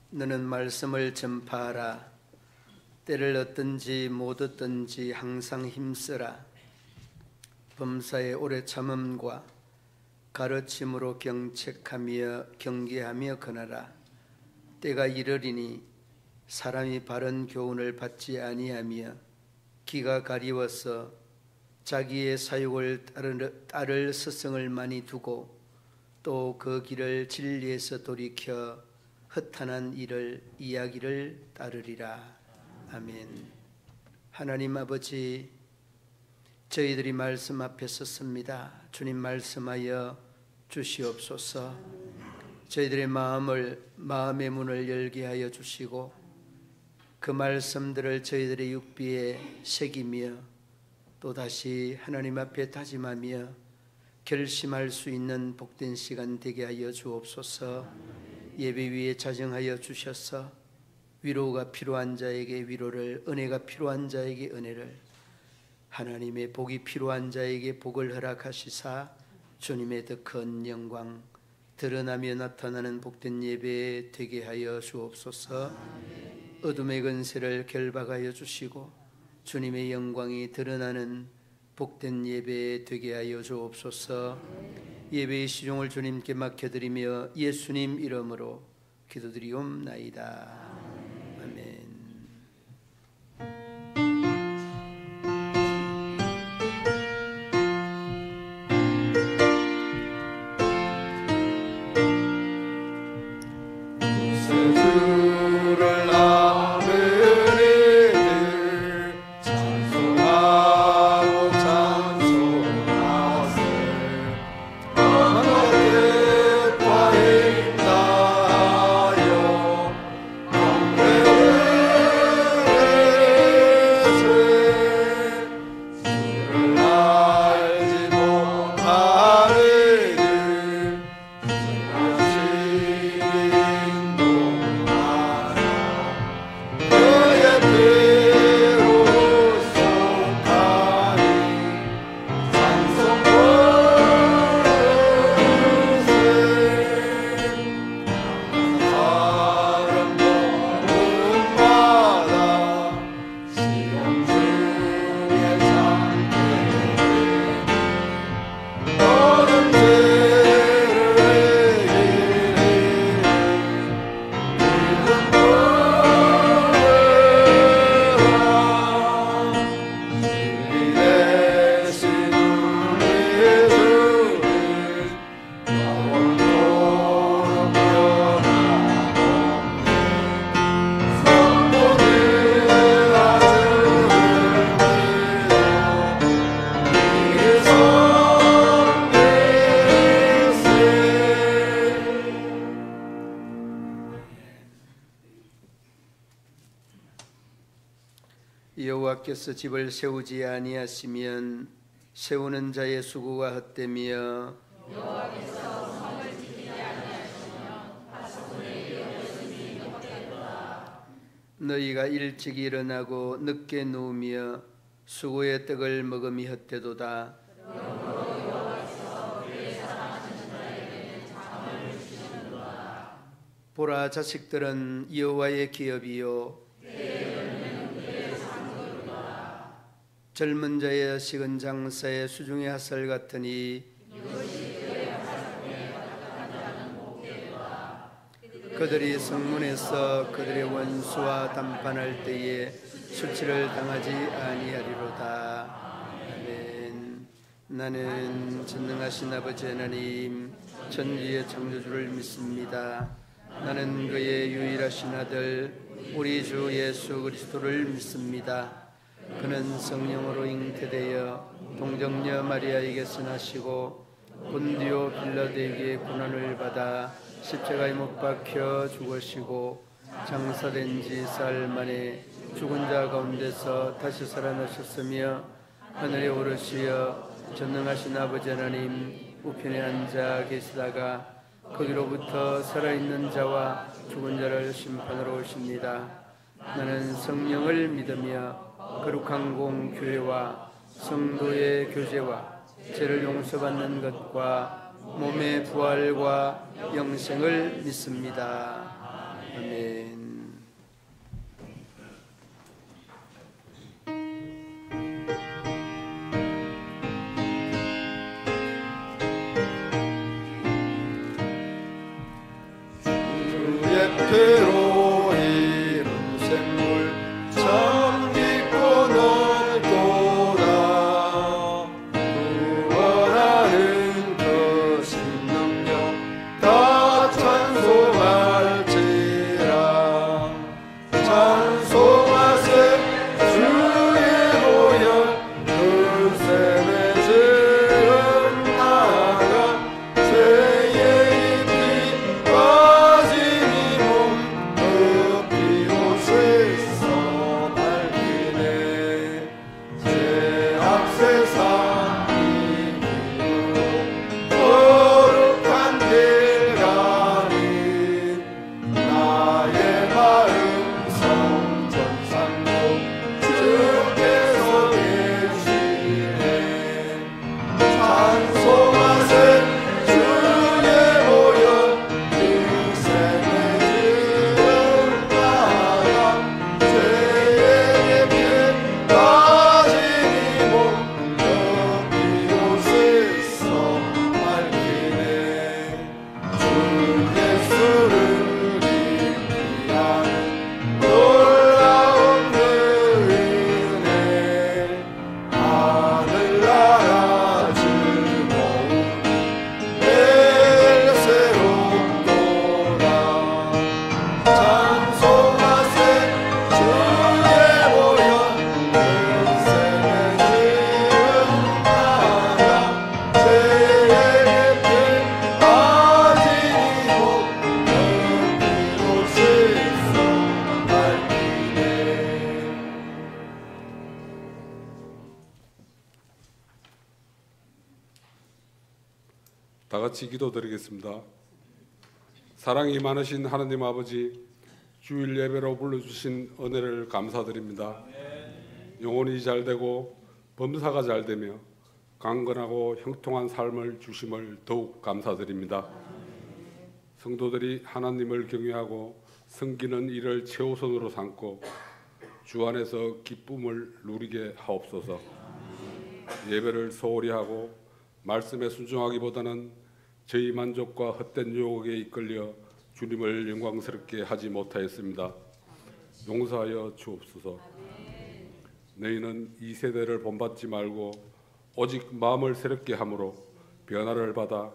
너는 말씀을 전파하라. 때를 얻든지 못 얻든지 항상 힘쓰라. 범사의 오래 참음과 가르침으로 경책하며 경계하며 건하라. 때가 이르리니 사람이 바른 교훈을 받지 아니하며 기가 가리워서 자기의 사욕을 따를 스승을 많이 두고 또 그 길을 진리에서 돌이켜 허탄한 일을 이야기를 따르리라. 아멘. 하나님 아버지, 저희들이 말씀 앞에 섰습니다. 주님 말씀하여 주시옵소서. 저희들의 마음의 문을 열게 하여 주시고 그 말씀들을 저희들의 육비에 새기며 또다시 하나님 앞에 다짐하며 결심할 수 있는 복된 시간 되게 하여 주옵소서. 예배 위에 자정하여 주셔서 위로가 필요한 자에게 위로를, 은혜가 필요한 자에게 은혜를, 하나님의 복이 필요한 자에게 복을 허락하시사 주님의 더 큰 영광 드러나며 나타나는 복된 예배 되게 하여 주옵소서. 어둠의 근세를 결박하여 주시고 주님의 영광이 드러나는 복된 예배 되게 하여 주옵소서. 예배의 시종을 주님께 맡겨드리며 예수님 이름으로 기도드리옵나이다. 아멘. 여호와께서 집을 세우지 아니하시면 세우는 자의 수고가 헛되며 여호와께서 성을 지키지 아니하시면 하수꾼의 열심이 헛되도다. 너희가 일찍 일어나고 늦게 누우며 수고의 떡을 먹음이 헛되도다. 그러므로 여호와께서 그의 사랑하시는 자에게는 잠을 주시는도다. 보라, 자식들은 여호와의 기업이요 젊은 자의 식은 장사의 수중의 핫설 같으니 그들이 성문에서 그들의 원수와 담판할 때에 수치를 당하지 아니하리로다. 아멘. 나는 전능하신 아버지 하나님 천지의 창조주를 믿습니다. 나는 그의 유일하신 아들 우리 주 예수 그리스도를 믿습니다. 그는 성령으로 잉태되어 동정녀 마리아에게서 나시고 본디오 빌라도에게 고난을 받아 십자가에 못 박혀 죽으시고 장사된 지 사흘 만에 죽은 자 가운데서 다시 살아나셨으며 하늘에 오르시어 전능하신 아버지 하나님 우편에 앉아 계시다가 거기로부터 살아있는 자와 죽은 자를 심판하러 오십니다. 나는 성령을 믿으며 거룩한 공교회와 성도의 교제와 죄를 용서받는 것과 몸의 부활과 영생을 믿습니다. 아멘. 다 같이 기도드리겠습니다. 사랑이 많으신 하나님 아버지, 주일 예배로 불러주신 은혜를 감사드립니다. 영혼이 잘되고 범사가 잘되며 강건하고 형통한 삶을 주심을 더욱 감사드립니다. 성도들이 하나님을 경외하고 섬기는 일을 최우선으로 삼고 주 안에서 기쁨을 누리게 하옵소서. 예배를 소홀히 하고 말씀에 순종하기보다는 저희 만족과 헛된 유혹에 이끌려 주님을 영광스럽게 하지 못하였습니다. 용서하여 주옵소서. 너희는 이 세대를 본받지 말고 오직 마음을 새롭게 함으로 변화를 받아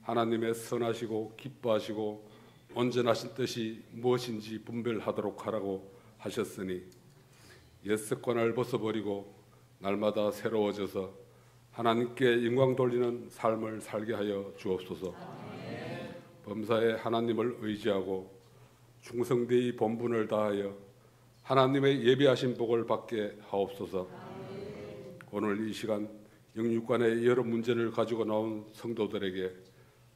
하나님의 선하시고 기뻐하시고 온전하신 뜻이 무엇인지 분별하도록 하라고 하셨으니 옛 습관을 벗어버리고 날마다 새로워져서 하나님께 영광 돌리는 삶을 살게 하여 주옵소서. 범사에 하나님을 의지하고 충성되이 본분을 다하여 하나님의 예비하신 복을 받게 하옵소서. 오늘 이 시간 영육간의 여러 문제를 가지고 나온 성도들에게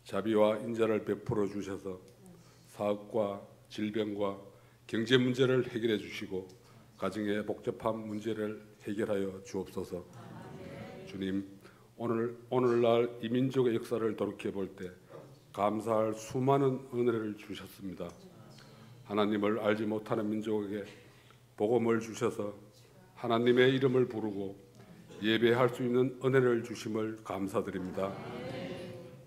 자비와 인자를 베풀어 주셔서 사업과 질병과 경제 문제를 해결해 주시고 가정의 복잡한 문제를 해결하여 주옵소서. 주님, 오늘날 이 민족의 역사를 돌이켜 볼 때 감사할 수많은 은혜를 주셨습니다. 하나님을 알지 못하는 민족에게 복음을 주셔서 하나님의 이름을 부르고 예배할 수 있는 은혜를 주심을 감사드립니다.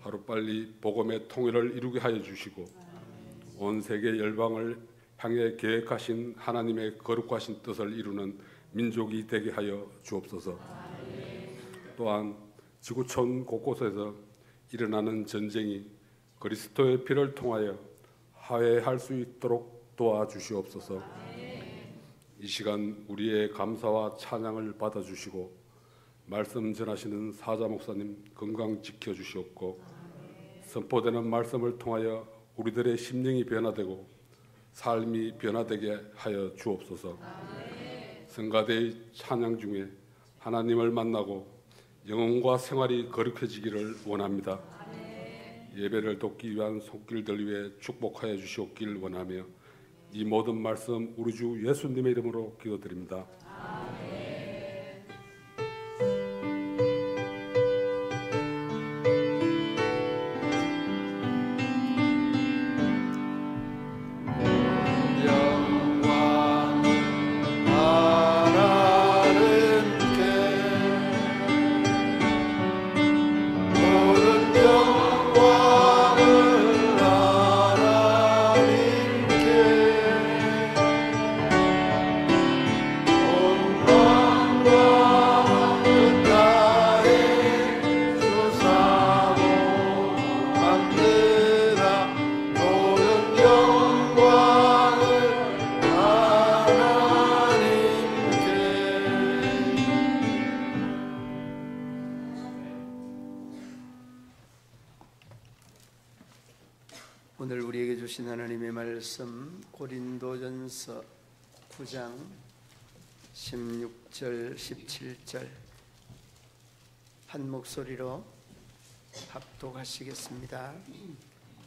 하루빨리 복음의 통일을 이루게 하여 주시고 온 세계 열방을 향해 계획하신 하나님의 거룩하신 뜻을 이루는 민족이 되게 하여 주옵소서. 또한 지구촌 곳곳에서 일어나는 전쟁이 그리스도의 피를 통하여 화해할 수 있도록 도와주시옵소서. 이 시간 우리의 감사와 찬양을 받아주시고 말씀 전하시는 사자 목사님 건강 지켜주시옵고 선포되는 말씀을 통하여 우리들의 심령이 변화되고 삶이 변화되게 하여 주옵소서. 성가대의 찬양 중에 하나님을 만나고 영혼과 생활이 거룩해지기를 원합니다. 예배를 돕기 위한 손길들 위해 축복하여 주시옵길 원하며 이 모든 말씀 우리 주 예수님의 이름으로 기도드립니다. 오늘 우리에게 주신 하나님의 말씀 고린도전서 9장 16절 17절 한 목소리로 합독하시겠습니다.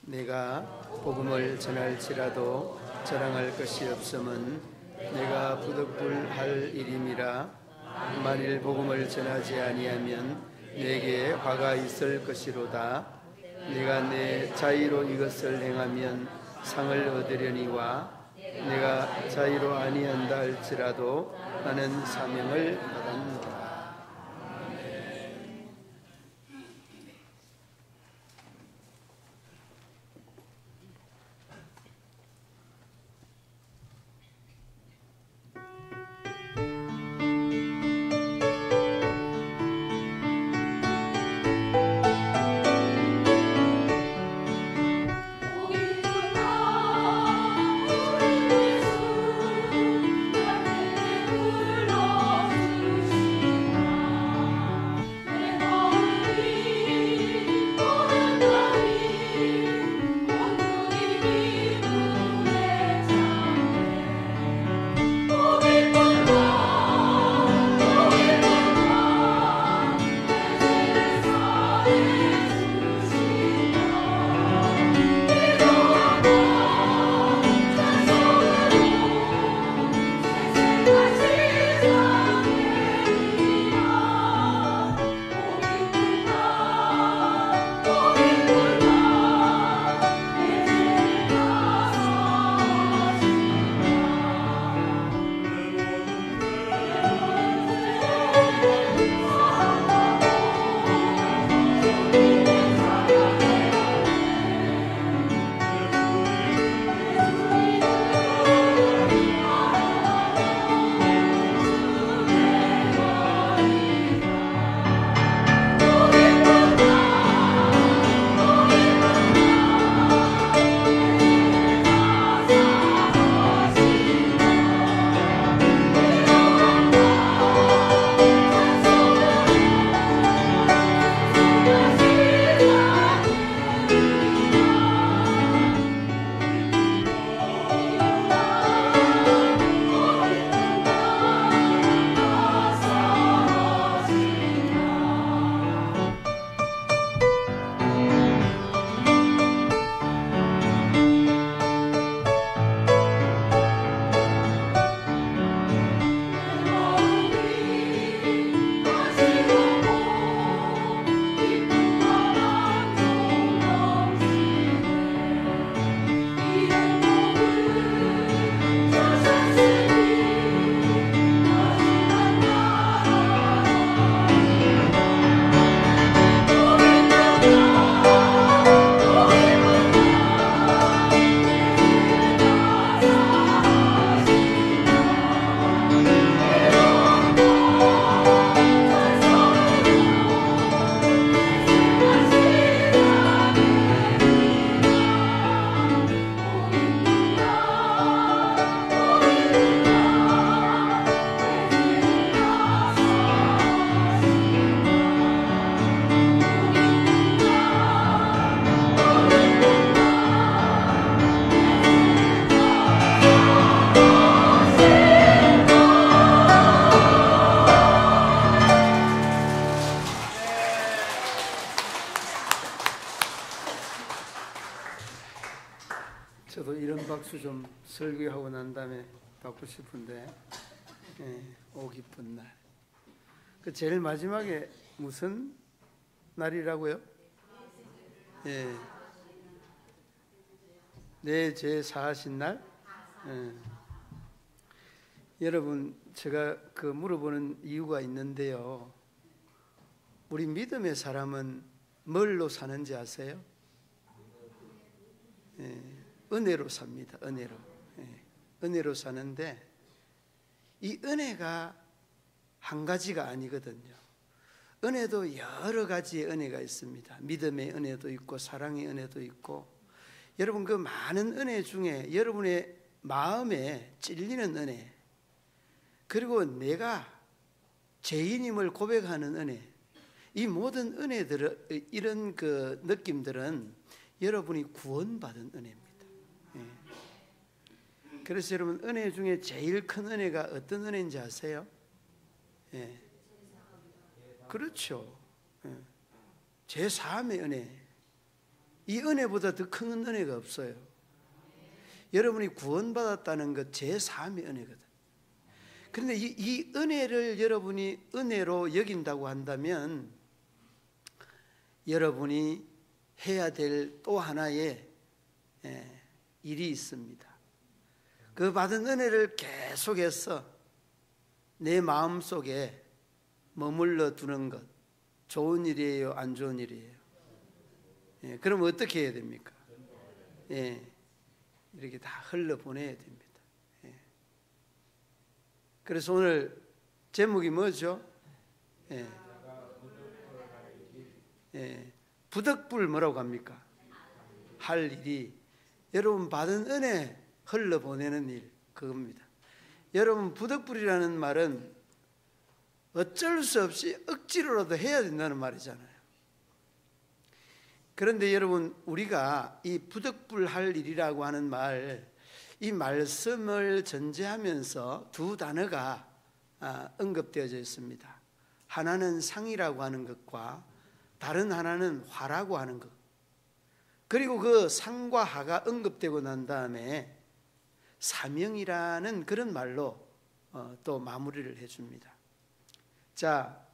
내가 복음을 전할지라도 자랑할 것이 없음은 내가 부득불할 일임이라. 만일 복음을 전하지 아니하면 내게 화가 있을 것이로다. 내가 내 자의로 이것을 행하면 상을 얻으려니와 내가 자의로 아니한다 할지라도 나는 사명을 받았노라. 우리 예수 나를 불러주시 설교하고 난 다음에 받고 싶은데, 오 기쁜 날. 그 제일 마지막에 무슨 날이라고요? 내 죄 사하신 날? 여러분, 제가 그 물어보는 이유가 있는데요. 우리 믿음의 사람은 뭘로 사는지 아세요? 은혜로 삽니다. 은혜로. 은혜로 사는데 이 은혜가 한 가지가 아니거든요. 은혜도 여러 가지의 은혜가 있습니다. 믿음의 은혜도 있고 사랑의 은혜도 있고, 여러분 그 많은 은혜 중에 여러분의 마음에 찔리는 은혜, 그리고 내가 죄인임을 고백하는 은혜, 이 모든 은혜들, 이런 그 느낌들은 여러분이 구원받은 은혜입니다. 그래서 여러분, 은혜 중에 제일 큰 은혜가 어떤 은혜인지 아세요? 그렇죠. 죄 사함의 은혜. 이 은혜보다 더 큰 은혜가 없어요. 여러분이 구원받았다는 것, 죄 사함의 은혜거든. 그런데 이 은혜를 여러분이 은혜로 여긴다고 한다면 여러분이 해야 될 또 하나의 일이 있습니다. 그 받은 은혜를 계속해서 내 마음속에 머물러 두는 것, 좋은 일이에요, 안 좋은 일이에요? 그럼 어떻게 해야 됩니까? 이렇게 다 흘러보내야 됩니다. 그래서 오늘 제목이 뭐죠? 부득불 뭐라고 합니까? 할 일이, 여러분 받은 은혜 흘러보내는 일, 그겁니다. 여러분, 부득불이라는 말은 어쩔 수 없이 억지로라도 해야 된다는 말이잖아요. 그런데 여러분, 우리가 이 부득불할 일이라고 하는 말, 이 말씀을 전제하면서 두 단어가 언급되어져 있습니다. 하나는 상이라고 하는 것과 다른 하나는 화라고 하는 것. 그리고 그 상과 하가 언급되고 난 다음에 사명이라는 그런 말로 또 마무리를 해줍니다. 자,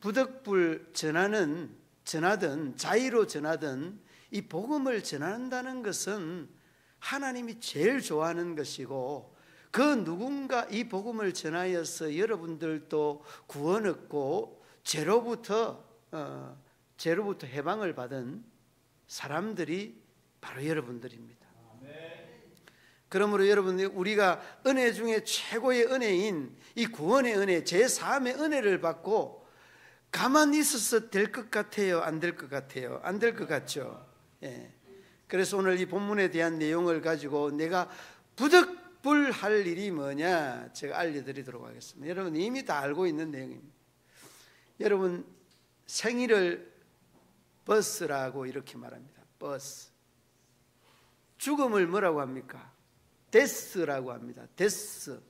부득불 전하든 자의로 전하든 이 복음을 전한다는 것은 하나님이 제일 좋아하는 것이고, 그 누군가 이 복음을 전하여서 여러분들도 구원 얻고 죄로부터 해방을 받은 사람들이 바로 여러분들입니다. 그러므로 여러분, 우리가 은혜 중에 최고의 은혜인 이 구원의 은혜, 제3의 은혜를 받고 가만히 있어서 될 것 같아요? 안 될 것 같아요? 안 될 것 같죠? 그래서 오늘 이 본문에 대한 내용을 가지고 내가 부득불할 일이 뭐냐, 제가 알려드리도록 하겠습니다. 여러분 이미 다 알고 있는 내용입니다. 여러분, 생일을 버스라고 이렇게 말합니다. 버스. 죽음을 뭐라고 합니까? 데스라고 합니다. 데스.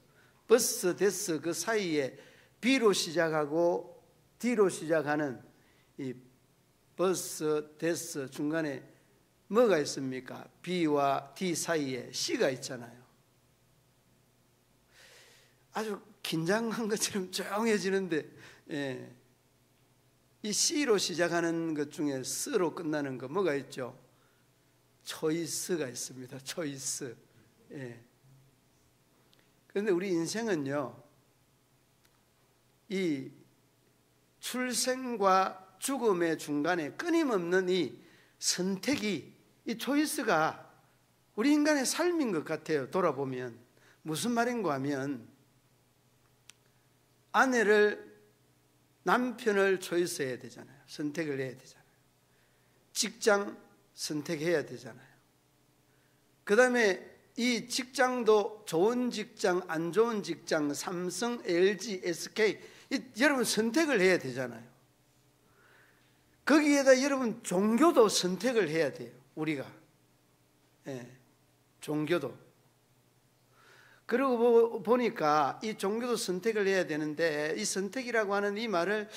버스, 데스, 그 사이에 B로 시작하고 D로 시작하는 이 버스, 데스 중간에 뭐가 있습니까? B와 D 사이에 C가 있잖아요. 아주 긴장한 것처럼 조용해지는데, 이 C로 시작하는 것 중에 S로 끝나는 거 뭐가 있죠? 초이스가 있습니다. 초이스. 그런데 우리 인생은요, 이 출생과 죽음의 중간에 끊임없는 이 선택이, 이 초이스가 우리 인간의 삶인 것 같아요. 돌아보면 무슨 말인가 하면, 남편을 초이스해야 되잖아요. 선택을 해야 되잖아요. 직장 선택해야 되잖아요. 그 다음에 이 직장도 좋은 직장, 안 좋은 직장, 삼성, LG, SK, 여러분 선택을 해야 되잖아요. 거기에다 여러분 종교도 선택을 해야 돼요. 우리가. 종교도. 그러고 보니까 이 종교도 선택을 해야 되는데, 이 선택이라고 하는 이 말을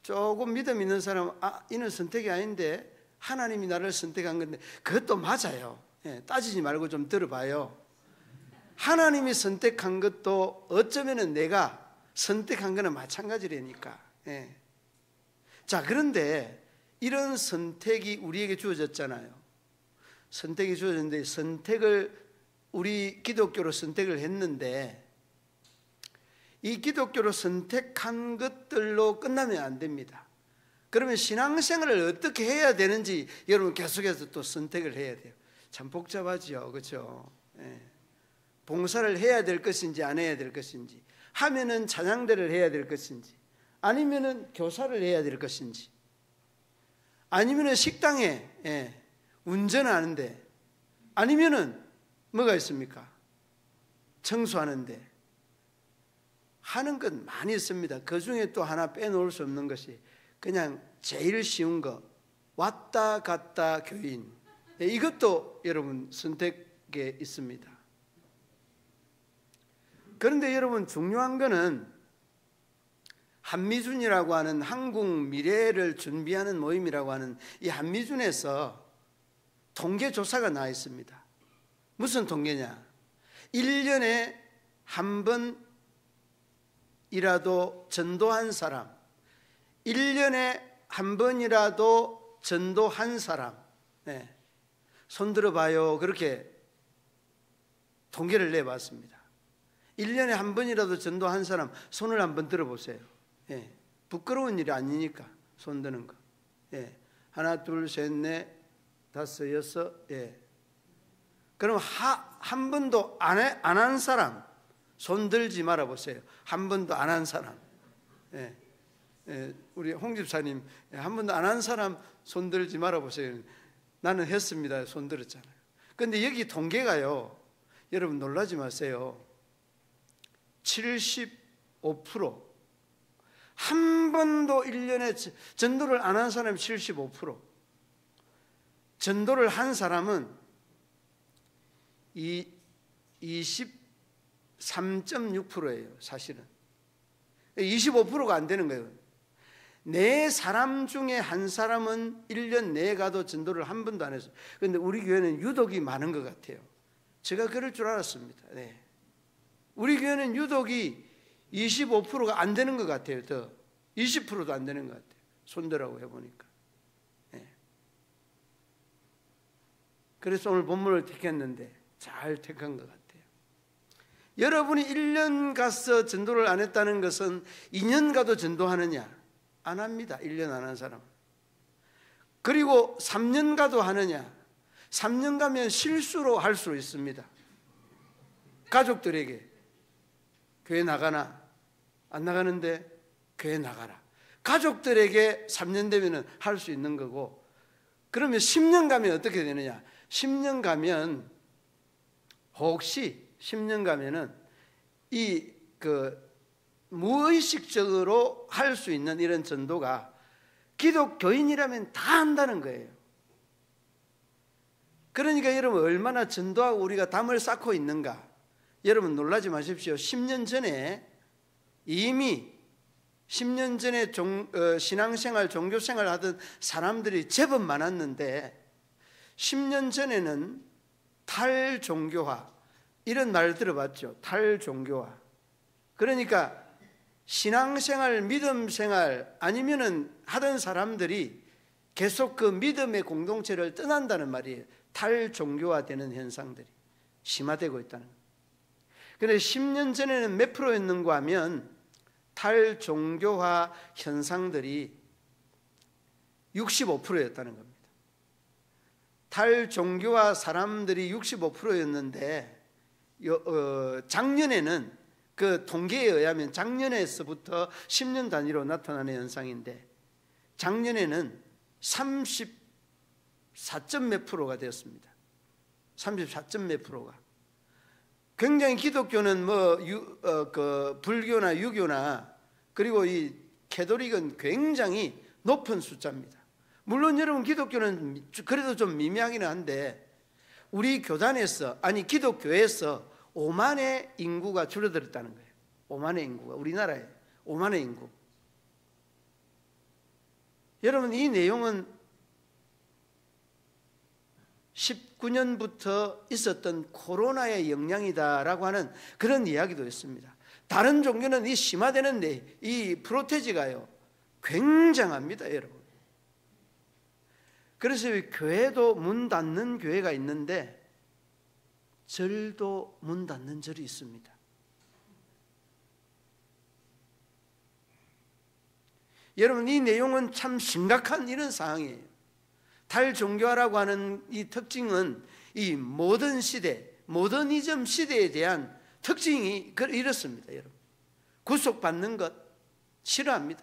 조금 믿음 있는 사람은, 이는 선택이 아닌데 하나님이 나를 선택한 건데, 그것도 맞아요. 따지지 말고 좀 들어봐요. 하나님이 선택한 것도 어쩌면 내가 선택한 거는 마찬가지라니까. 예. 자, 그런데 이런 선택이 우리에게 주어졌잖아요. 선택이 주어졌는데 선택을 우리 기독교로 선택을 했는데 이 기독교로 선택한 것들로 끝나면 안 됩니다. 그러면 신앙생활을 어떻게 해야 되는지 여러분 계속해서 또 선택을 해야 돼요. 참 복잡하죠, 그렇죠? 예. 봉사를 해야 될 것인지 안 해야 될 것인지, 하면은 찬양대를 해야 될 것인지, 아니면은 교사를 해야 될 것인지, 아니면은 식당에 운전하는데, 아니면은 뭐가 있습니까? 청소하는데. 하는 건 많이 있습니다. 그 중에 또 하나 빼놓을 수 없는 것이 그냥 제일 쉬운 거, 왔다 갔다 교인. 이것도 여러분 선택에 있습니다. 그런데 여러분 중요한 거는 한미준이라고 하는 한국 미래를 준비하는 모임이라고 하는 이 한미준에서 통계 조사가 나와 있습니다. 무슨 통계냐? 1년에 한 번이라도 전도한 사람, 1년에 한 번이라도 전도한 사람, 손 들어봐요. 그렇게 통계를 내봤습니다. 1년에 한 번이라도 전도한 사람 손을 한번 들어보세요. 부끄러운 일이 아니니까 손 드는 거. 하나, 둘, 셋, 넷, 다섯, 여섯. 그럼 한 번도 안 한 사람 손 들지 말아 보세요. 한 번도 안 한 사람. 우리 홍 집사님 한 번도 안 한 사람 손 들지 말아 보세요. 나는 했습니다. 손 들었잖아요. 그런데 여기 통계가요, 여러분 놀라지 마세요. 75%. 한 번도 1년에 전도를 안 한 사람이 75%. 전도를 한 사람은 23.6%예요. 사실은 25%가 안 되는 거예요. 네 사람 중에 한 사람은 1년 내에 가도 전도를 한 번도 안 했어요. 그런데 우리 교회는 유독이 많은 것 같아요. 제가 그럴 줄 알았습니다. 우리 교회는 유독이 25%가 안 되는 것 같아요. 더 20%도 안 되는 것 같아요. 손들라고 해보니까. 그래서 오늘 본문을 택했는데 잘 택한 것 같아요. 여러분이 1년 가서 전도를 안 했다는 것은 2년 가도 전도하느냐? 안 합니다. 1년 안 한 사람. 그리고 3년 가도 하느냐? 3년 가면 실수로 할 수 있습니다. 가족들에게 교회 나가나? 안 나가는데 교회 나가라. 가족들에게 3년 되면 할 수 있는 거고, 그러면 10년 가면 어떻게 되느냐? 10년 가면 혹시 10년 가면은 무의식적으로 할 수 있는 이런 전도가 기독교인이라면 다 한다는 거예요. 그러니까 여러분 얼마나 전도하고 우리가 담을 쌓고 있는가. 여러분 놀라지 마십시오. 10년 전에 이미 10년 전에 신앙생활, 종교생활 하던 사람들이 제법 많았는데 10년 전에는 탈종교화, 이런 말 들어봤죠? 탈종교화. 그러니까 신앙생활, 믿음생활 아니면은 하던 사람들이 계속 그 믿음의 공동체를 떠난다는 말이에요. 탈종교화되는 현상들이 심화되고 있다는 거예요. 그런데 10년 전에는 몇 프로였는가 하면 탈종교화 현상들이 65%였다는 겁니다. 탈종교화 사람들이 65%였는데 작년에는 그 통계에 의하면 작년에서부터 10년 단위로 나타나는 현상인데 작년에는 34몇 프로가 되었습니다. 34몇 프로가. 굉장히 기독교는 불교나 유교나 그리고 이 캐톨릭은 굉장히 높은 숫자입니다. 물론 여러분 기독교는 그래도 좀 미미하기는 한데 우리 교단에서, 아니 기독교에서 5만의 인구가 줄어들었다는 거예요. 5만의 인구가, 우리나라에 5만의 인구. 여러분 이 내용은 19년부터 있었던 코로나의 영향이다라고 하는 그런 이야기도 있습니다. 다른 종교는 이 심화되는 이 프로테지가요 굉장합니다, 여러분. 그래서 교회도 문 닫는 교회가 있는데 절도 문 닫는 절이 있습니다. 여러분, 이 내용은 참 심각한 이런 상황이에요. 탈종교화라고 하는 이 특징은 이 모던 시대, 모더니즘 시대에 대한 특징이 이렇습니다. 여러분, 구속받는 것 싫어합니다.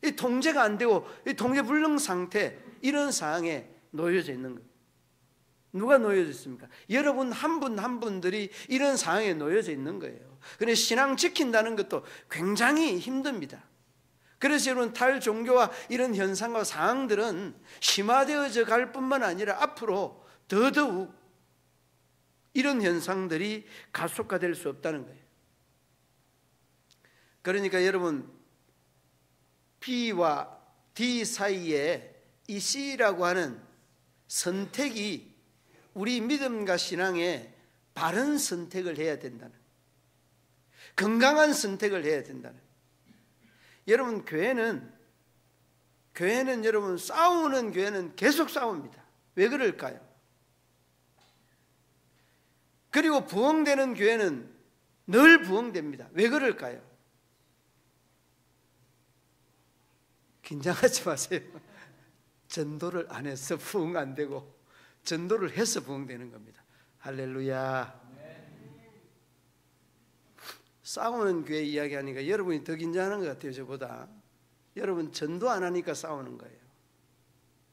이 통제가 안 되고 이 통제불능 상태, 이런 상황에 놓여져 있는 거예요. 누가 놓여져 있습니까? 여러분 한 분 한 분들이 이런 상황에 놓여져 있는 거예요. 그런데 신앙 지킨다는 것도 굉장히 힘듭니다. 그래서 여러분, 탈종교와 이런 현상과 상황들은 심화되어져 갈 뿐만 아니라 앞으로 더더욱 이런 현상들이 가속화될 수 없다는 거예요. 그러니까 여러분, B와 D 사이에 이 C라고 하는 선택이 우리 믿음과 신앙에 바른 선택을 해야 된다는, 건강한 선택을 해야 된다는. 여러분, 교회는 여러분 싸우는 교회는 계속 싸웁니다. 왜 그럴까요? 그리고 부흥되는 교회는 늘 부흥됩니다. 왜 그럴까요? 긴장하지 마세요. 전도를 안 해서 부흥 안 되고 전도를 해서 부흥되는 겁니다. 할렐루야. 싸우는 교회 이야기하니까 여러분이 더 긴장하는 것 같아요, 저보다. 여러분, 전도 안 하니까 싸우는 거예요.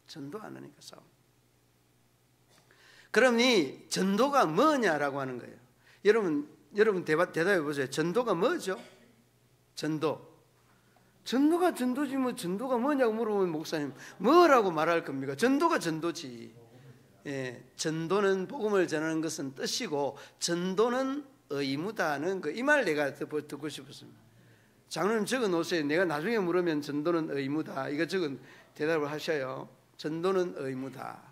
전도 안 하니까 싸우는. 그럼 이 전도가 뭐냐라고 하는 거예요. 여러분 대답해 보세요. 전도가 뭐죠? 전도가 전도지, 뭐 전도가 뭐냐고 물어보면 목사님 뭐라고 말할 겁니까? 전도가 전도지. 예, 전도는 복음을 전하는 것은 뜻이고 전도는 의무다는 거, 이 말 내가 듣고 싶었습니다. 장로님 적어 놓으세요. 내가 나중에 물으면 전도는 의무다, 이거 적은 대답을 하셔요. 전도는 의무다.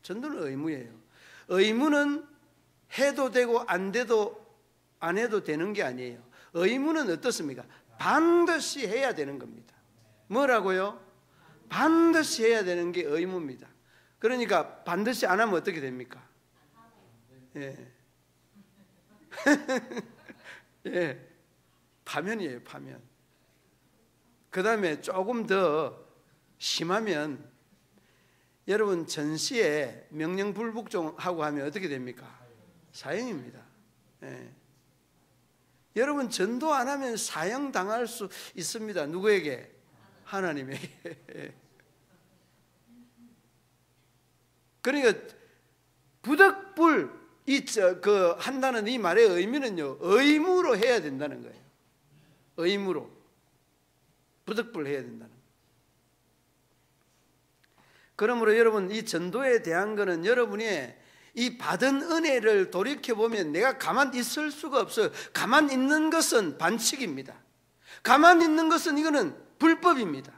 전도는 의무예요. 의무는 해도 되고 안 해도 되는 게 아니에요. 의무는 어떻습니까? 반드시 해야 되는 겁니다. 뭐라고요? 반드시 해야 되는 게 의무입니다. 그러니까 반드시 안 하면 어떻게 됩니까? 예. 예. 파면이에요, 파면. 그 다음에 조금 더 심하면 여러분, 전시에 명령불복종하고 하면 어떻게 됩니까? 사형입니다. 예. 여러분, 전도 안 하면 사형 당할 수 있습니다. 누구에게? 하나님에게. 그러니까 부득불 한다는 이 말의 의미는요, 의무로 해야 된다는 거예요. 의무로 부득불 해야 된다는 거예요. 그러므로 여러분, 이 전도에 대한 거는 여러분이 이 받은 은혜를 돌이켜보면 내가 가만히 있을 수가 없어요. 가만히 있는 것은 반칙입니다. 가만히 있는 것은 이거는 불법입니다.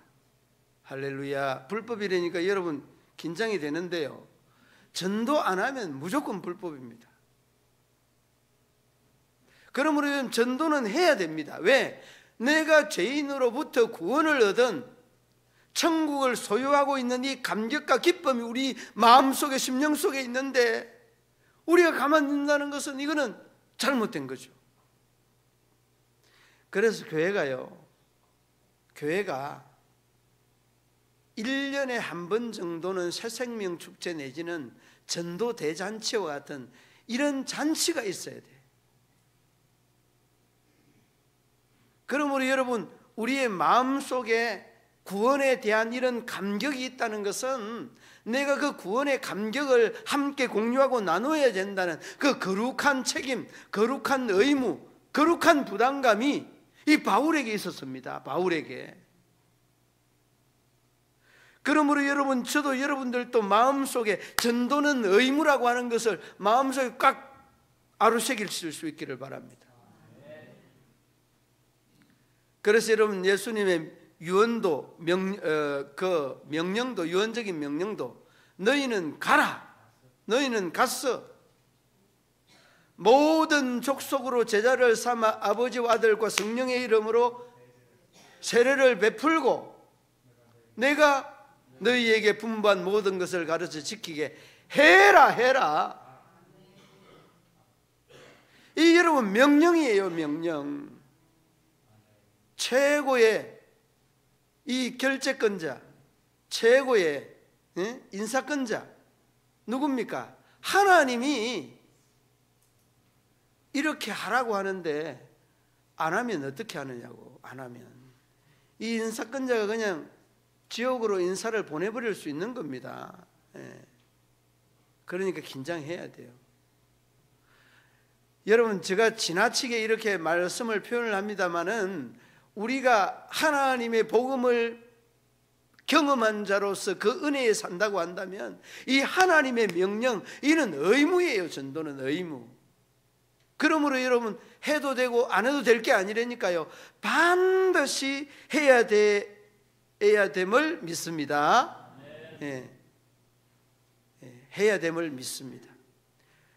할렐루야. 불법이라니까 여러분 긴장이 되는데요, 전도 안 하면 무조건 불법입니다. 그러므로 여러분, 전도는 해야 됩니다. 왜? 내가 죄인으로부터 구원을 얻은 천국을 소유하고 있는 이 감격과 기쁨이 우리 마음속에, 심령 속에 있는데 우리가 가만히 있는다는 것은 이거는 잘못된 거죠. 그래서 교회가 1년에 한 번 정도는 새생명 축제 내지는 전도 대잔치와 같은 이런 잔치가 있어야 돼요. 그러므로 여러분, 우리의 마음속에 구원에 대한 이런 감격이 있다는 것은 내가 그 구원의 감격을 함께 공유하고 나눠야 된다는 그 거룩한 책임, 거룩한 의무, 거룩한 부담감이 이 바울에게 있었습니다. 바울에게. 그러므로 여러분, 저도 여러분들도 마음속에 전도는 의무라고 하는 것을 마음속에 꽉 아루새길 수 있기를 바랍니다. 그래서 여러분, 예수님의 유언도, 명령도, 유언적인 명령도 너희는 가라. 너희는 갔어. 모든 족속으로 제자를 삼아 아버지와 아들과 성령의 이름으로 세례를 베풀고 내가 너희에게 분부한 모든 것을 가르쳐 지키게 해라. 이 여러분 명령이에요. 명령. 최고의 이 결재권자, 최고의 인사권자 누굽니까? 하나님이 이렇게 하라고 하는데 안 하면 어떻게 하느냐고. 안 하면 이 인사권자가 그냥 지옥으로 인사를 보내버릴 수 있는 겁니다. 그러니까 긴장해야 돼요. 여러분, 제가 지나치게 이렇게 말씀을 표현을 합니다마는 우리가 하나님의 복음을 경험한 자로서 그 은혜에 산다고 한다면 이 하나님의 명령, 이는 의무예요. 전도는 의무. 그러므로 여러분, 해도 되고 안 해도 될 게 아니라니까요. 반드시 해야 됨을 믿습니다. 해야 됨을 믿습니다.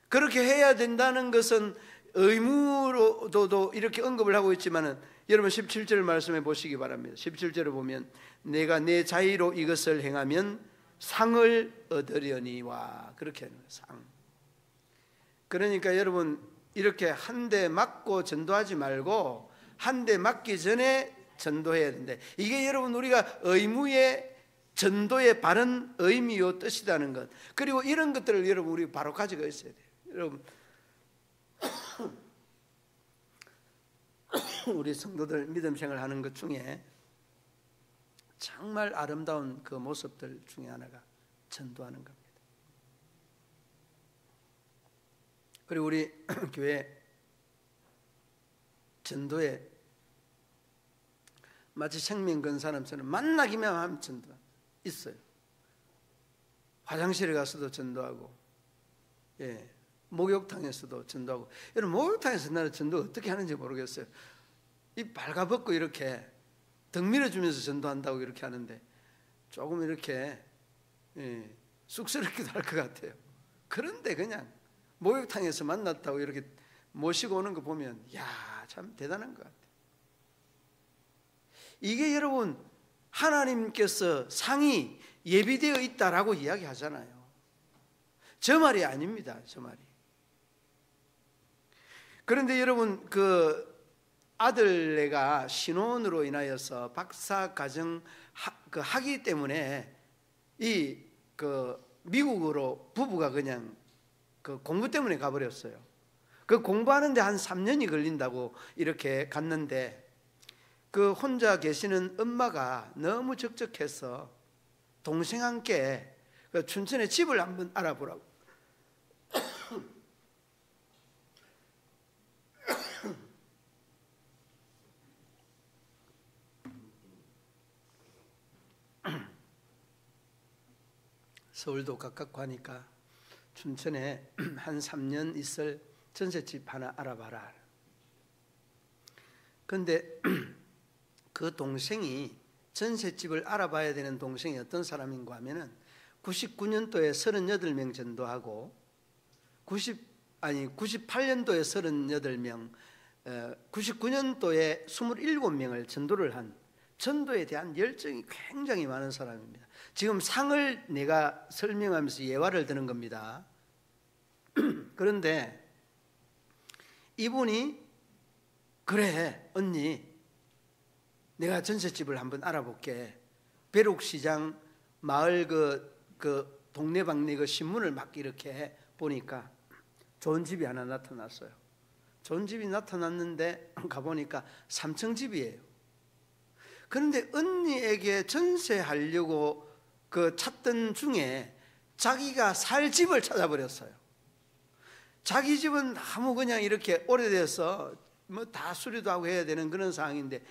그렇게 해야 된다는 것은 의무로도 이렇게 언급을 하고 있지만은 여러분 17절 말씀해 보시기 바랍니다. 17절을 보면 내가 내 자의로 이것을 행하면 상을 얻으려니와, 그렇게 하는 거예요. 상. 그러니까 여러분, 이렇게 한 대 맞고 전도하지 말고 한 대 맞기 전에 전도해야 된다. 이게 여러분 우리가 의무의 전도의 바른 의미요 뜻이라는 것. 그리고 이런 것들을 여러분 우리 바로 가지고 있어야 돼요. 여러분 우리 성도들 믿음 생활 하는 것 중에 정말 아름다운 그 모습들 중에 하나가 전도하는 겁니다. 그리고 우리 교회 전도에 마치 생명 건 사람처럼 만나기만 하면 전도 있어요. 화장실에 가서도 전도하고, 목욕탕에서도 전도하고. 여러분, 목욕탕에서 나는 전도 어떻게 하는지 모르겠어요. 이 발가벗고 이렇게 등 밀어주면서 전도한다고 이렇게 하는데 조금 이렇게 쑥스럽기도 할 것 같아요. 그런데 그냥 목욕탕에서 만났다고 이렇게 모시고 오는 거 보면 참 대단한 것 같아요. 이게 여러분 하나님께서 상이 예비되어 있다라고 이야기하잖아요. 저 말이 아닙니다. 저 말이. 그런데 여러분 그 아들네가 신혼으로 인하여서 박사 과정 하기 때문에 이 그 미국으로 부부가 그냥 그 공부 때문에 가버렸어요. 그 공부하는데 한 3년이 걸린다고 이렇게 갔는데 그 혼자 계시는 엄마가 너무 적적해서 동생 함께 그 춘천에 집을 한번 알아보라고. 서울도 가깝고 하니까 춘천에 한 3년 있을 전셋집 하나 알아봐라. 그런데 그 동생이 전셋집을 알아봐야 되는 동생이 어떤 사람인가 하면은 99년도에 38명 전도하고 98년도에 38명, 99년도에 27명을 전도를 한, 전도에 대한 열정이 굉장히 많은 사람입니다. 지금 상을 내가 설명하면서 예화를 드는 겁니다. 그런데 이분이 그래 언니 내가 전셋집을 한번 알아볼게. 벼룩시장 마을 그 동네방네 그 신문을 막 이렇게 보니까 좋은 집이 하나 나타났어요. 좋은 집이 나타났는데 가보니까 3층 집이에요. 그런데 언니에게 전세하려고 그 찾던 중에 자기가 살 집을 찾아버렸어요. 자기 집은 너무 그냥 이렇게 오래돼서 뭐 다 수리도 하고 해야 되는 그런 상황인데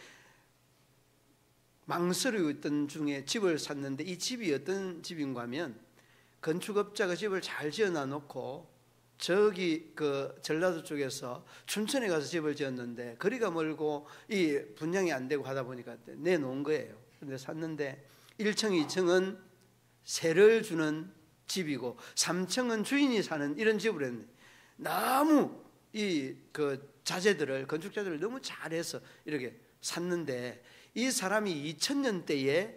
망설이고 있던 중에 집을 샀는데 이 집이 어떤 집인가 하면 건축업자가 집을 잘 지어놔 놓고 저기 그 전라도 쪽에서 춘천에 가서 집을 지었는데 거리가 멀고 이 분양이 안 되고 하다 보니까 내놓은 거예요. 그런데 샀는데 1층, 2층은 세를 주는 집이고 3층은 주인이 사는 이런 집을 했네. 너무 이 자재들을, 건축 자재를 너무 잘해서 이렇게 샀는데, 이 사람이 2000년대에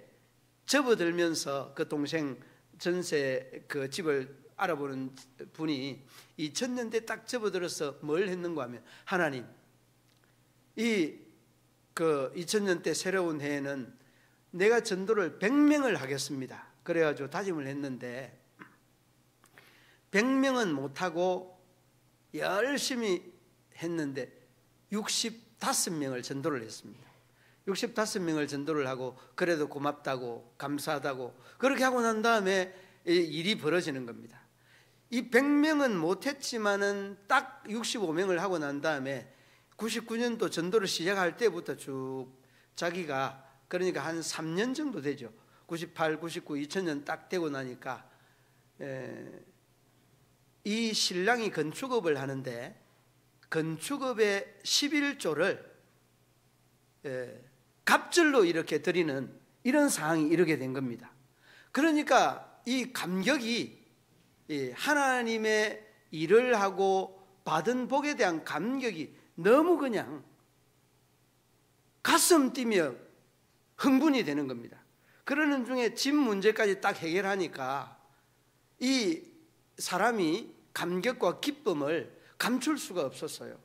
접어들면서 그 동생 전세 그 집을 알아보는 분이 2000년대 딱 접어들어서 뭘 했는가 하면, 하나님, 이 2000년대 새로운 해에는 내가 전도를 100명을 하겠습니다. 그래가지고 다짐을 했는데 100명은 못하고 열심히 했는데 65명을 전도를 했습니다. 65명을 전도를 하고, 그래도 고맙다고 감사하다고 그렇게 하고 난 다음에 일이 벌어지는 겁니다. 이 100명은 못했지만은 딱 65명을 하고 난 다음에 99년도 전도를 시작할 때부터 쭉 자기가, 그러니까 한 3년 정도 되죠. 98, 99, 2000년 딱 되고 나니까 이 신랑이 건축업을 하는데 건축업의 11조를 갑절로 이렇게 드리는 이런 상황이 이르게 된 겁니다. 그러니까 이 감격이, 하나님의 일을 하고 받은 복에 대한 감격이 너무 그냥 가슴 뛰며 흥분이 되는 겁니다. 그러는 중에 집 문제까지 딱 해결하니까 이 사람이 감격과 기쁨을 감출 수가 없었어요.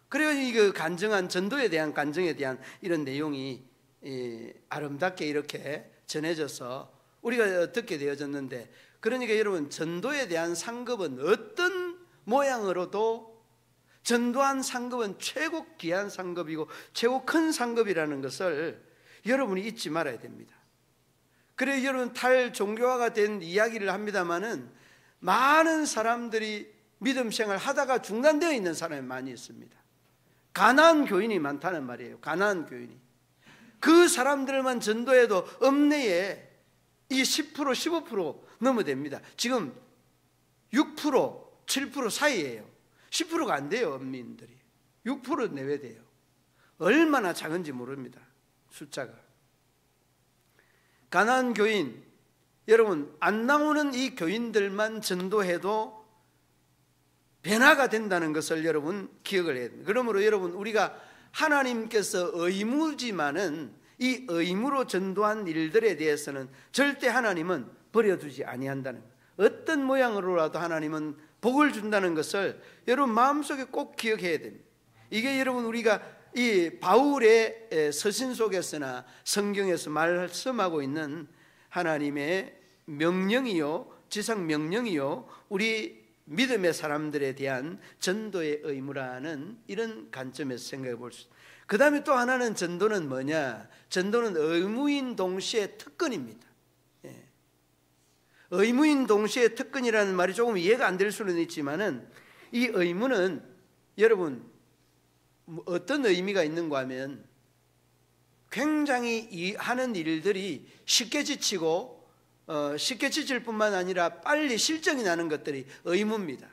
그래서 이 간증한 전도에 대한 간증에 대한 이런 내용이 아름답게 이렇게 전해져서 우리가 듣게 되어졌는데, 그러니까 여러분, 전도에 대한 상급은 어떤 모양으로도 전도한 상급은 최고 귀한 상급이고 최고 큰 상급이라는 것을 여러분이 잊지 말아야 됩니다. 그래서 여러분, 탈종교화가 된 이야기를 합니다마는 많은 사람들이 믿음 생활 하다가 중단되어 있는 사람이 많이 있습니다. 가난한 교인이 많다는 말이에요. 가난한 교인이. 그 사람들만 전도해도 읍내에 이 10%, 15% 넘어됩니다. 지금 6%, 7% 사이예요. 10%가 안 돼요. 읍민들이 6% 내외 돼요. 얼마나 작은지 모릅니다. 숫자가. 가난한 교인, 여러분, 안 나오는 이 교인들만 전도해도 변화가 된다는 것을 여러분 기억을 해야 됩니다. 그러므로 여러분, 우리가 하나님께서 의무지만은 이 의무로 전도한 일들에 대해서는 절대 하나님은 버려두지 아니한다는 것. 어떤 모양으로라도 하나님은 복을 준다는 것을 여러분 마음속에 꼭 기억해야 됩니다. 이게 여러분, 우리가 이 바울의 서신 속에서나 성경에서 말씀하고 있는 하나님의 명령이요, 지상 명령이요, 우리 믿음의 사람들에 대한 전도의 의무라는 이런 관점에서 생각해 볼 수 있습니다. 그 다음에 또 하나는, 전도는 뭐냐? 전도는 의무인 동시에 특권입니다. 의무인 동시에 특권이라는 말이 조금 이해가 안 될 수는 있지만은, 이 의무는 여러분 어떤 의미가 있는가 하면, 굉장히 하는 일들이 쉽게 지치고 쉽게 지칠 뿐만 아니라 빨리 실정이 나는 것들이 의무입니다.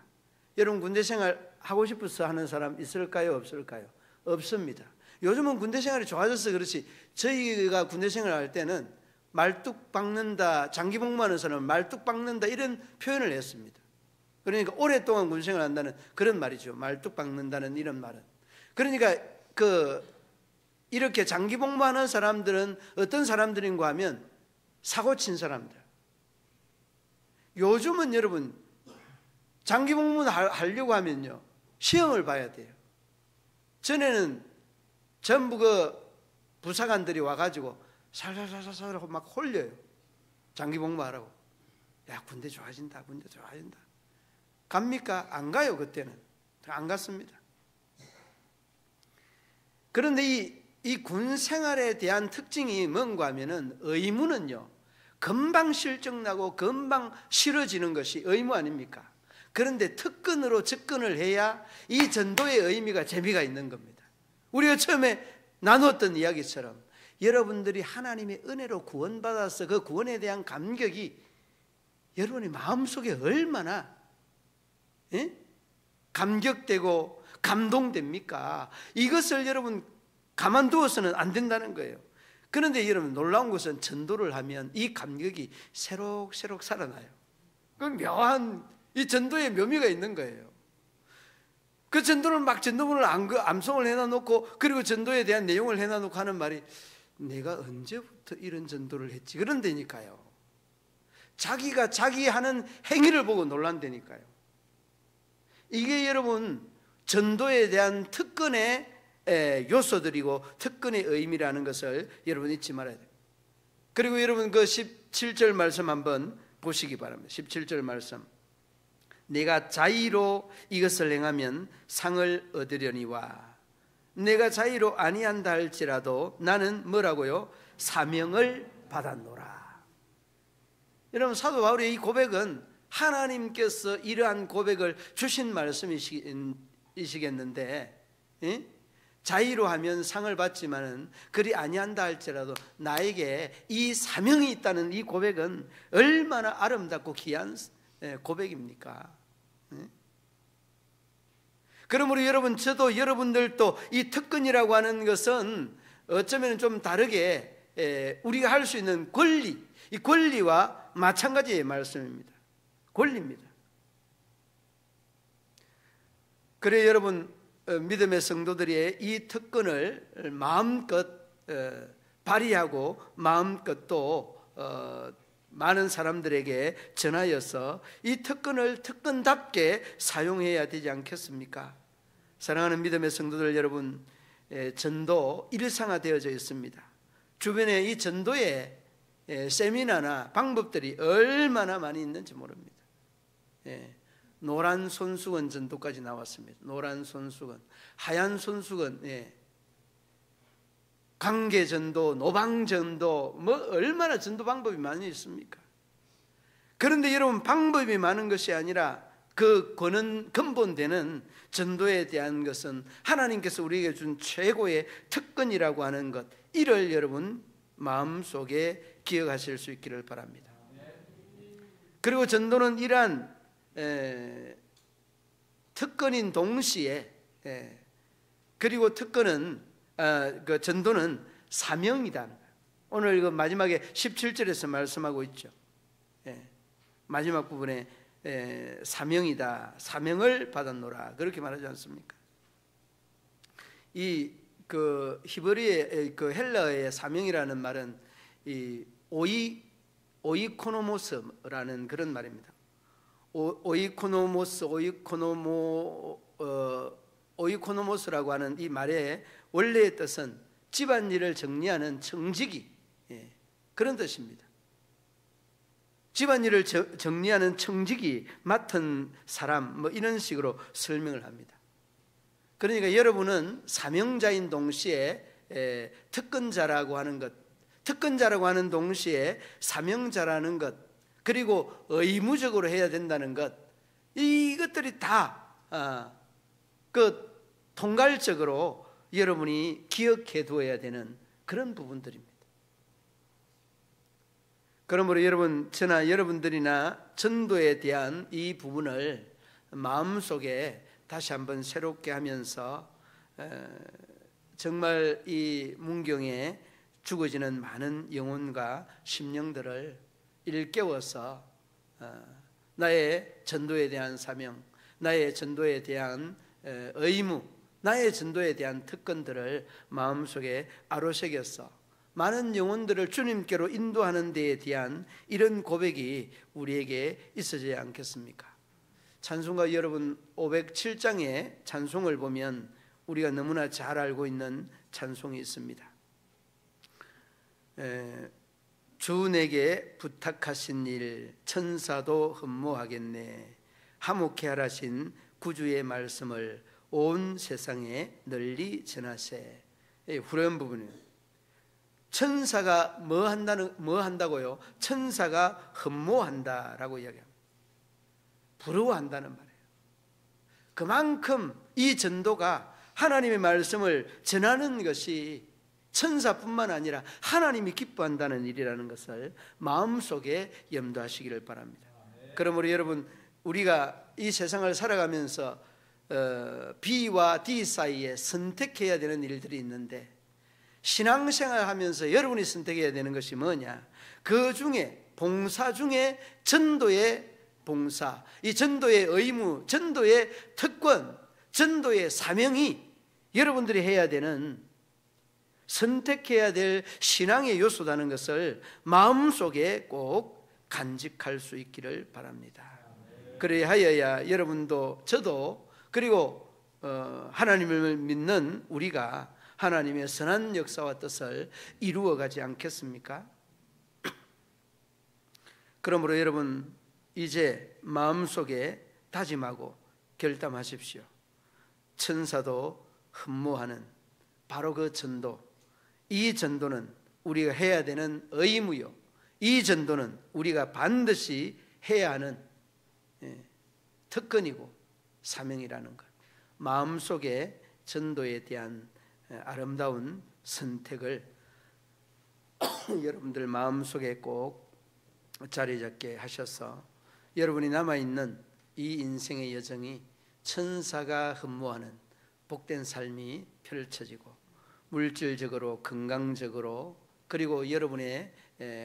여러분, 군대 생활 하고 싶어서 하는 사람 있을까요? 없을까요? 없습니다. 요즘은 군대 생활이 좋아져서 그렇지, 저희가 군대 생활할 때는 말뚝 박는다, 장기 복무하는 사람은 말뚝 박는다, 이런 표현을 했습니다. 그러니까 오랫동안 군 생활을 한다는 그런 말이죠. 말뚝 박는다는 이런 말은. 그러니까 이렇게 장기 복무하는 사람들은 어떤 사람들인가 하면 사고 친 사람들. 요즘은 여러분, 장기 복무 하려고 하면요, 시험을 봐야 돼요. 전에는 전부 부사관들이 와가지고 살살살살 하고 막 홀려요. 장기 복무하라고. 야, 군대 좋아진다, 군대 좋아진다. 갑니까? 안 가요. 그때는 안 갔습니다. 그런데 이 군 생활에 대한 특징이 뭔가 하면은, 의무는요, 금방 실적나고 금방 싫어지는 것이 의무 아닙니까? 그런데 특권으로 접근을 해야 이 전도의 의미가, 재미가 있는 겁니다. 우리가 처음에 나눴던 이야기처럼 여러분들이 하나님의 은혜로 구원받아서 그 구원에 대한 감격이 여러분의 마음속에 얼마나 감격되고 감동됩니까? 이것을 여러분 가만두어서는 안 된다는 거예요. 그런데 여러분, 놀라운 것은 전도를 하면 이 감격이 새록새록 살아나요. 그 묘한 이 전도의 묘미가 있는 거예요. 그 전도를 막 전도문을 암송을 해놔놓고 그리고 전도에 대한 내용을 해놔놓고 하는 말이 내가 언제부터 이런 전도를 했지 그런다니까요. 자기가 자기 하는 행위를 보고 놀란다니까요. 이게 여러분 전도에 대한 특권의 요소들이고 특권의 의미라는 것을 여러분 잊지 말아야 돼요. 그리고 여러분 그 17절 말씀 한번 보시기 바랍니다. 17절 말씀. 내가 자의로 이것을 행하면 상을 얻으려니와 내가 자의로 아니한다 할지라도 나는 뭐라고요? 사명을 받았노라. 여러분 사도 바울의 이 고백은 하나님께서 이러한 고백을 주신 말씀이시겠는데 자의로 하면 상을 받지만은 그리 아니한다 할지라도 나에게 이 사명이 있다는 이 고백은 얼마나 아름답고 귀한 고백입니까? 그러므로 여러분 저도 여러분들도 이 특권이라고 하는 것은 어쩌면 좀 다르게 우리가 할 수 있는 권리, 이 권리와 마찬가지의 말씀입니다. 권리입니다. 그래 여러분 믿음의 성도들이 이 특권을 마음껏 발휘하고 마음껏 또 많은 사람들에게 전하여서 이 특권을 특권답게 사용해야 되지 않겠습니까? 사랑하는 믿음의 성도들 여러분, 전도 일상화되어져 있습니다. 주변에 이 전도의 세미나나 방법들이 얼마나 많이 있는지 모릅니다. 노란 손수건 전도까지 나왔습니다. 노란 손수건, 하얀 손수건, 관계 전도, 노방 전도, 뭐 얼마나 전도 방법이 많이 있습니까? 그런데 여러분 방법이 많은 것이 아니라 그 근본되는 전도에 대한 것은 하나님께서 우리에게 준 최고의 특권이라고 하는 것, 이를 여러분 마음속에 기억하실 수 있기를 바랍니다. 그리고 전도는 이러한 특권인 동시에 그리고 특권은 그 전도는 사명이다. 오늘 그 마지막에 17절에서 말씀하고 있죠. 마지막 부분에 사명이다. 사명을 받았노라. 그렇게 말하지 않습니까? 이 그 히브리의 그 헬라어의 사명이라는 말은 이 오이코노모스라는 그런 말입니다. 오이코노모스라고 하는 이 말의 원래의 뜻은 집안일을 정리하는 청지기, 그런 뜻입니다. 집안일을 정리하는 청지기 맡은 사람, 뭐 이런 식으로 설명을 합니다. 그러니까 여러분은 사명자인 동시에 특권자라고 하는 것, 특권자라고 하는 동시에 사명자라는 것, 그리고 의무적으로 해야 된다는 것, 이것들이 다 그 통괄적으로 여러분이 기억해 두어야 되는 그런 부분들입니다. 그러므로 여러분, 저나 여러분들이나 전도에 대한 이 부분을 마음속에 다시 한번 새롭게 하면서 정말 이 문경에 죽어지는 많은 영혼과 심령들을 일깨워서 나의 전도에 대한 사명, 나의 전도에 대한 의무, 나의 전도에 대한 특권들을 마음속에 아로새겨서 많은 영혼들을 주님께로 인도하는 데에 대한 이런 고백이 우리에게 있어져야 않겠습니까? 찬송가 여러분 507장의 찬송을 보면 우리가 너무나 잘 알고 있는 찬송이 있습니다. 주 내게 부탁하신 일 천사도 흠모하겠네. 화목케 하라신 구주의 말씀을 온 세상에 널리 전하세. 후렴 부분이에요. 천사가 뭐 한다고요? 천사가 흠모한다라고 이야기합니다. 부러워한다는 말이에요. 그만큼 이 전도가 하나님의 말씀을 전하는 것이 천사뿐만 아니라 하나님이 기뻐한다는 일이라는 것을 마음속에 염두하시기를 바랍니다. 그러므로 여러분, 우리가 이 세상을 살아가면서 B와 D 사이에 선택해야 되는 일들이 있는데, 신앙생활 하면서 여러분이 선택해야 되는 것이 뭐냐? 그 중에 봉사 중에 전도의 봉사, 이 전도의 의무, 전도의 특권, 전도의 사명이 여러분들이 해야 되는, 선택해야 될 신앙의 요소라는 것을 마음속에 꼭 간직할 수 있기를 바랍니다. 그래야 하여야 여러분도 저도 그리고 하나님을 믿는 우리가 하나님의 선한 역사와 뜻을 이루어가지 않겠습니까? 그러므로 여러분 이제 마음속에 다짐하고 결단하십시오. 천사도 흠모하는 바로 그 전도, 이 전도는 우리가 해야 되는 의무요, 이 전도는 우리가 반드시 해야 하는 특권이고 사명이라는 것, 마음속에 전도에 대한 아름다운 선택을 여러분들 마음속에 꼭 자리 잡게 하셔서 여러분이 남아있는 이 인생의 여정이 천사가 흠모하는 복된 삶이 펼쳐지고 물질적으로, 건강적으로, 그리고 여러분의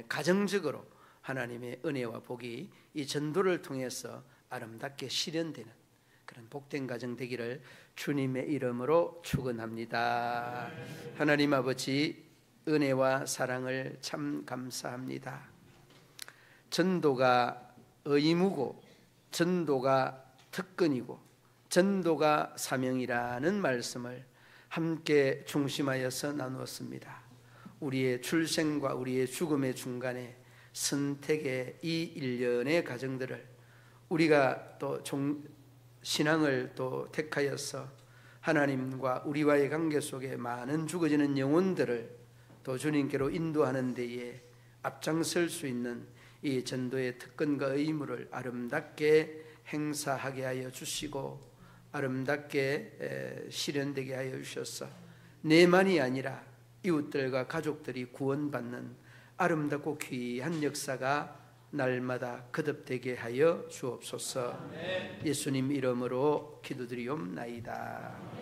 가정적으로 하나님의 은혜와 복이 이 전도를 통해서 아름답게 실현되는 그런 복된 가정 되기를 주님의 이름으로 축원합니다. 하나님 아버지, 은혜와 사랑을 참 감사합니다. 전도가 의무고 전도가 특권이고 전도가 사명이라는 말씀을 함께 중심하여서 나누었습니다. 우리의 출생과 우리의 죽음의 중간에 선택의 이 일련의 과정들을 우리가 또 신앙을 또 택하여서 하나님과 우리와의 관계 속에 많은 죽어지는 영혼들을 또 주님께로 인도하는 데에 앞장설 수 있는 이 전도의 특권과 의무를 아름답게 행사하게 하여 주시고 아름답게 실현되게 하여 주셔서 내만이 아니라 이웃들과 가족들이 구원받는 아름답고 귀한 역사가 날마다 거듭되게 하여 주옵소서. 예수님 이름으로 기도드리옵나이다.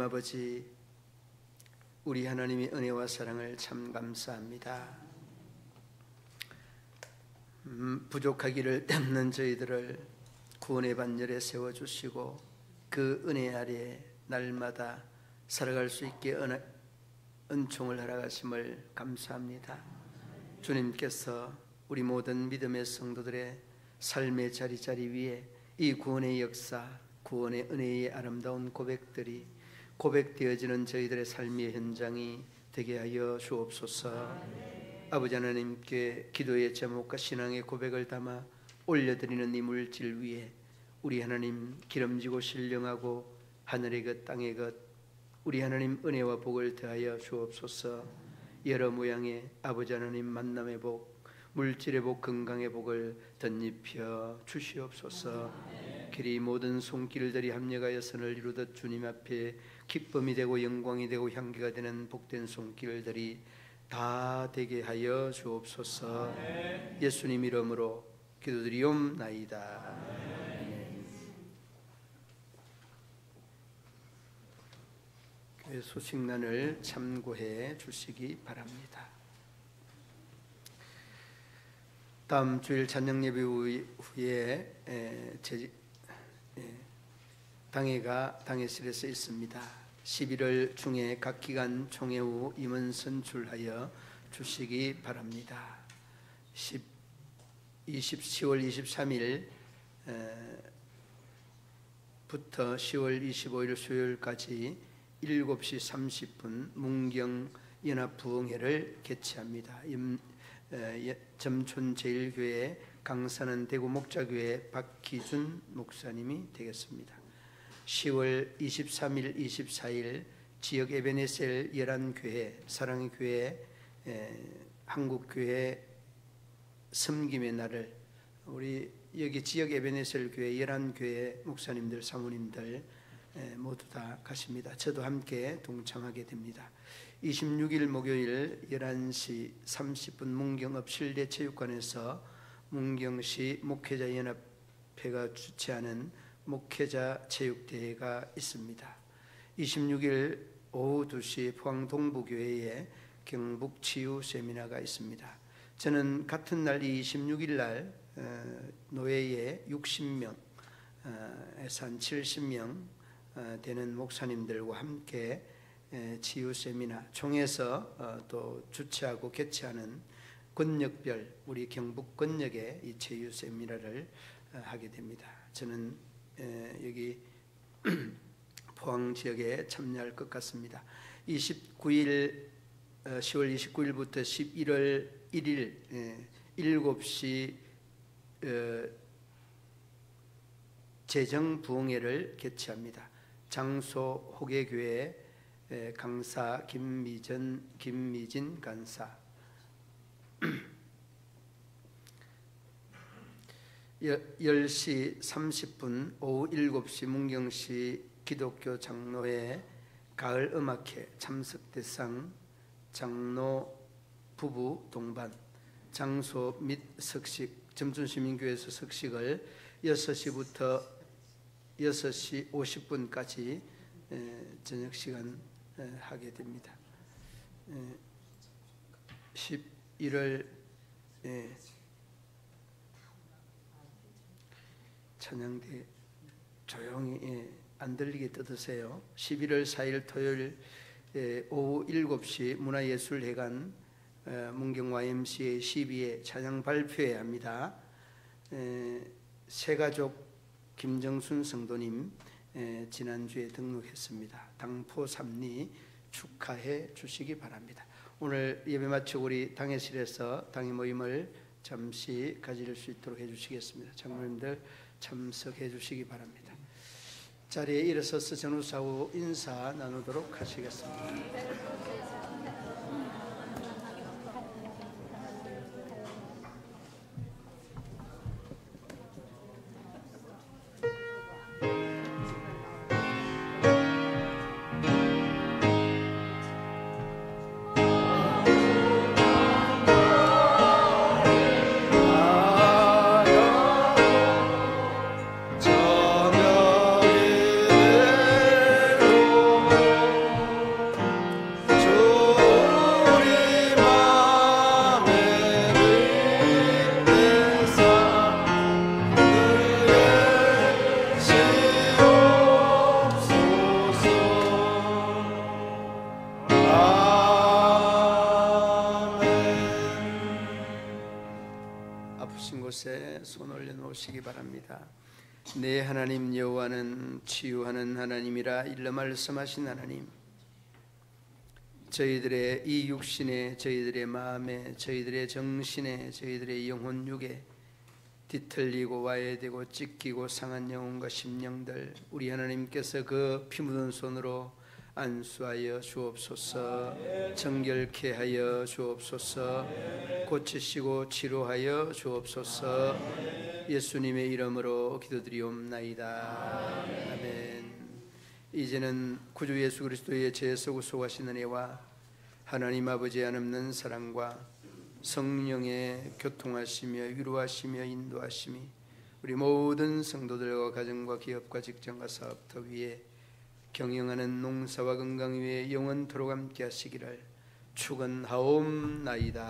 아버지, 우리 하나님의 은혜와 사랑을 참 감사합니다. 부족하기를 없는 저희들을 구원의 반열에 세워주시고 그 은혜 아래 날마다 살아갈 수 있게 은총을 허락하심을 감사합니다. 주님께서 우리 모든 믿음의 성도들의 삶의 자리자리 위에 이 구원의 역사, 구원의 은혜의 아름다운 고백들이 고백되어지는 저희들의 삶의 현장이 되게 하여 주옵소서. 아버지 하나님께 기도의 제목과 신앙의 고백을 담아 올려드리는 이 물질 위에 우리 하나님 기름지고 신령하고 하늘의 것 땅의 것 우리 하나님 은혜와 복을 더하여 주옵소서. 여러 모양의 아버지 하나님 만남의 복, 물질의 복, 건강의 복을 덧입혀 주시옵소서. 길이 모든 손길들이 합력하여 선을 이루듯 주님 앞에 기쁨이 되고 영광이 되고 향기가 되는 복된 손길들이 다 되게 하여 주옵소서. 예수님 이름으로 기도드리옵나이다. 교회 소식란을 참고해 주시기 바랍니다. 다음 주일 찬양 예배 후에 당회가 당회실에서 있습니다. 11월 중에 각 기관 총회 후 임원 선출하여 주시기 바랍니다. 10월 23일 부터 10월 25일 수요일까지 7시 30분 문경 연합부흥회를 개최합니다. 점촌제일교회 강산은 대구 목자교회 박기준 목사님이 되겠습니다. 10월 23일, 24일 지역 에베네셀 11교회 사랑의 교회 한국교회 섬김의 날을 우리 여기 지역 에베네셀 교회 11교회 목사님들 사모님들 모두 다 가십니다. 저도 함께 동참하게 됩니다. 26일 목요일 11시 30분 문경읍 실내체육관에서 문경시 목회자연합회가 주최하는 목회자 체육대회가 있습니다. 26일 오후 2시 포항 동부교회에 경북치유 세미나가 있습니다. 저는 같은 날 26일 날 노회에 60명에서 한 70명 되는 목사님들과 함께 치유 세미나 총에서 또 주최하고 개최하는 권역별 우리 경북 권역의 이 치유 세미나를 하게 됩니다. 저는 여기 포항 지역에 참여할 것 같습니다. 10월 29일부터 11월 1일 7시 재정부흥회를 개최합니다. 장소 호계교회 강사 김미진 간사 10시 30분 오후 7시 문경시 기독교 장로회 가을 음악회 참석 대상 장로 부부 동반 장소 및 석식 점촌시민교회에서 석식을 6시부터 6시 50분까지 저녁 시간 하게 됩니다. 11월 찬양대 조용히 안 들리게 뜯으세요. 11월 4일 토요일 오후 7시 문화예술회관 문경 YMCA 12회 찬양 발표회 합니다. 새가족 김정순 성도님 지난주에 등록했습니다. 당포 3리 축하해 주시기 바랍니다. 오늘 예배 마치고 우리 당회실에서 당회 모임을 잠시 가질 수 있도록 해주시겠습니다. 장로님들 참석해 주시기 바랍니다. 자리에 일어서서 전우사후 인사 나누도록 하시겠습니다. 아프신 곳에 손 올려놓으시기 바랍니다. 내 하나님 여호와는 치유하는 하나님이라 일러 말씀하신 하나님, 저희들의 이 육신에, 저희들의 마음에, 저희들의 정신에, 저희들의 영혼 육에 뒤틀리고 와해되고 찢기고 상한 영혼과 심령들, 우리 하나님께서 그 피 묻은 손으로 안수하여 주옵소서. 정결케 하여 주옵소서. 고치시고 치료하여 주옵소서. 예수님의 이름으로 기도드리옵나이다. 아멘. 이제는 구주 예수 그리스도의 죄에서 구속하신 은혜와 하나님 아버지의 한없는 사랑과 성령의 교통하시며 위로하시며 인도하심이 우리 모든 성도들과 가정과 기업과 직장과 사업터 위에 경영하는 농사와 건강 위에 영원토록 함께 하시기를 축원하옵나이다.